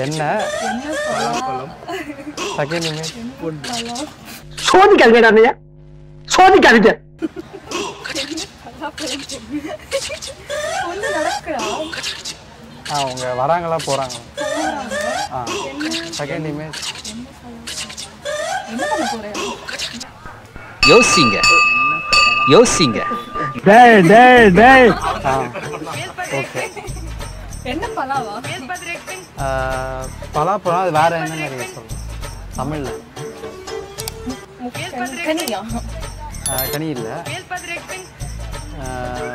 என்ன சோதிக்காதீங்க சோதிக்காதீங்க அவங்க வராங்களா போறாங்களா செகண்ட் இமேஜ் யோசிங்க யோசிங்க டேய் டேய் டேய் ஓகே என்ன பலாவா பலாப்பழம் அது வேற என்ன மாதிரி சொல்லலாம் தமிழ்ல கனியா கனி இல்ல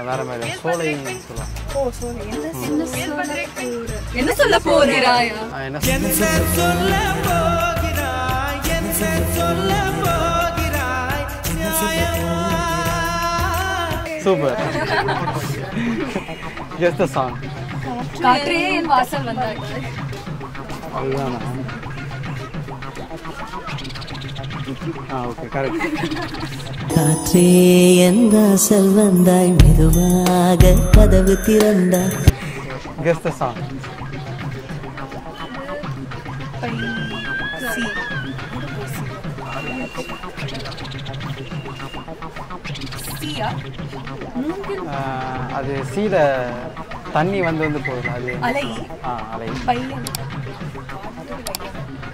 வேற மாதிரி சோலை சொல்லலாம் ஓ சோலை என்ன சொல்ல போகிறாய் என்ன சொல்ல போகிறாய் என்ன சொல்ல போகிறாய் சூப்பர் கெஸ் தி சாங் காற்றே என் வாசல் வந்தாய் அதுதானா ஓகே கரெக்ட் காற்றே என் வாசல் வந்தாய் மெதுவாக கதவு திறந்தாய் கெஸ் தி சாங் அது சீல தண்ணி வந்து போகுது அது அலை அலை பையன்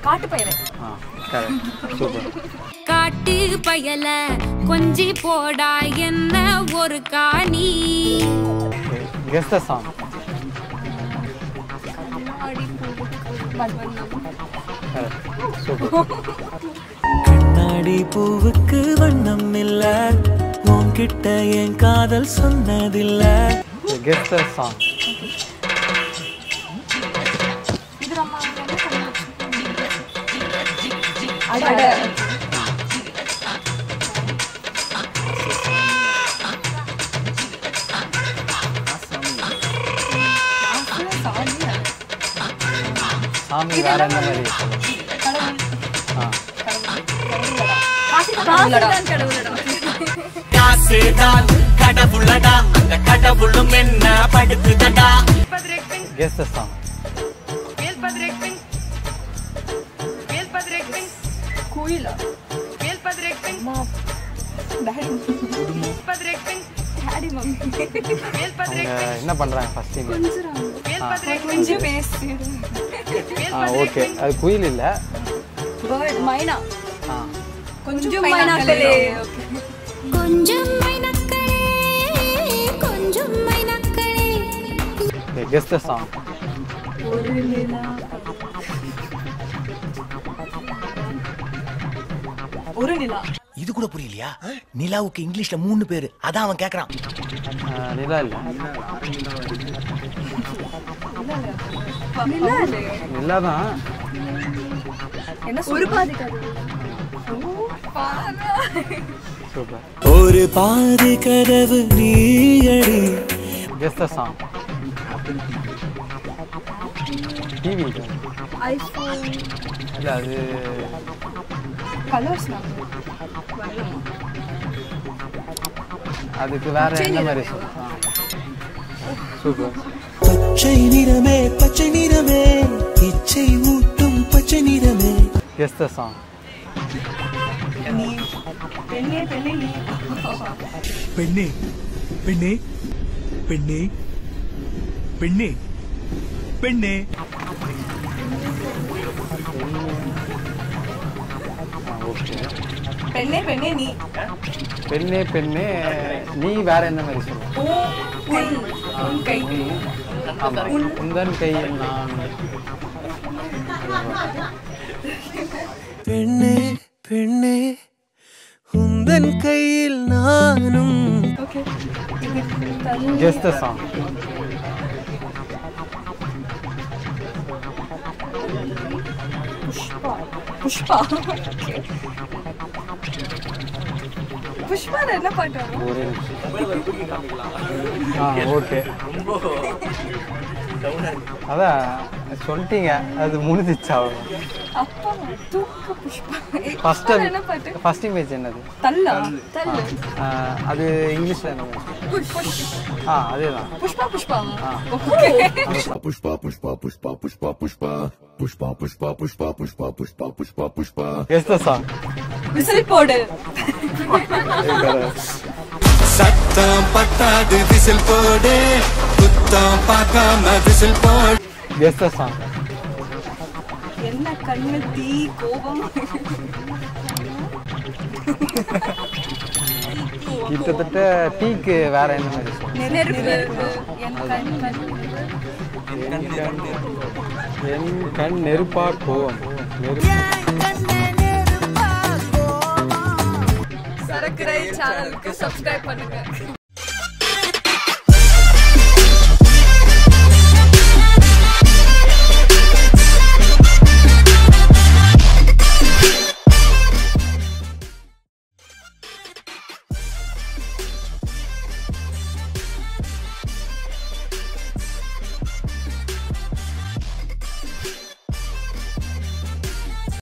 காட்டு பையன் கரெக்ட் சூப்பர் காட்டு பயல கொஞ்சி போடா என்ன ஒரு காணி கெஸ் தி சாங் சூப்பர் கண்ணாடி பூவுக்கு வண்ணம் இல்ல உன்கிட்ட என் காதல் சொன்னதில்ல கெஸ் தி சாங் அட சாமி வேற என்ன மாதிரி காசுதான் கடவுளடா அந்த கடவுளும் என்ன படுத்துதடா கெஸ் தி சாங் குயிலா டாடி மம்மி என்ன பண்றாங்க ஃபர்ஸ்ட் டைம் கொஞ்சம் பேசி ஓகே அது குயில் இல்ல பேர்ட் மைனா கொஞ்சம் மைனாக்களே கொஞ்சம் மைனக்களே கொஞ்சம் மைனக்களே கெஸ் தி சாங் ஒரு நிலா ஒரு நிலா இது கூட புரியலையா நிலாவுக்கு இங்கிலீஷ்ல 3 பேரு அதான் அவன் கேக்குறான் நிலா இல்ல நிலா இல்லையே நிலா தான் என்ன ஒரு பாதி கதவு சூப்பர் ஒரு பாதி கதவு நீயடி guess the song TV iPhone இல்ல அது கலர்ஸ் அதுக்கு வேற என்ன மாதிரி சொல்லலாம் சூப்பர் பச்சை நிறமே இச்சை ஊட்டும் பச்சை நிறமே கெஸ் தி சாங் பெண்ணே பெண்ணே நீ பெண்ணே பெண்ணே பெண்ணே பெண்ணே பெண்ணே ஓகே பெண்ணே பெண்ணே நீ பெண்ணே பெண்ணே நீ வேற என்ன மாதிரி சொல்லலாம் உன் கை ஆமா உந்தன் கையில் நான் பெண்ணே பெண்ணே உந்தன் கையில் நானும் okay guess the song Pushpa Pushpa என்ன பாட்டு ஒரே நிமிஷம் ஓகே அதான் சொல்லிட்டீங்க, அது முடிஞ்சிச்சா? அப்பா தூக்க புஷ்பா. ஃபர்ஸ்ட் இமேஜ் என்னது? தல்லா தல்லு. அது இங்கிலீஷ்ல என்ன? அதேதான். Pushpa Pushpa. Pushpa Pushpa Pushpa Pushpa Pushpa Pushpa Pushpa Pushpa Pushpa Pushpa Pushpa Pushpa. Guess the song. Whistle போடு. சத்தம் பத்தாது விசில் போடு, குத்தம் பார்க்காம விசில் போடு. Guess the song. என்ன கண்ணு தீ கோபம். கிட்டத்தட்ட டீக்கு வேற என்ன மாதிரி சொல்லுங்க? நெருப்பு. என் கண் நெருப்பா கோவம். சரக்கு ரயில் சேனலுக்கு சப்ஸ்கிரைப் பண்ணுங்க.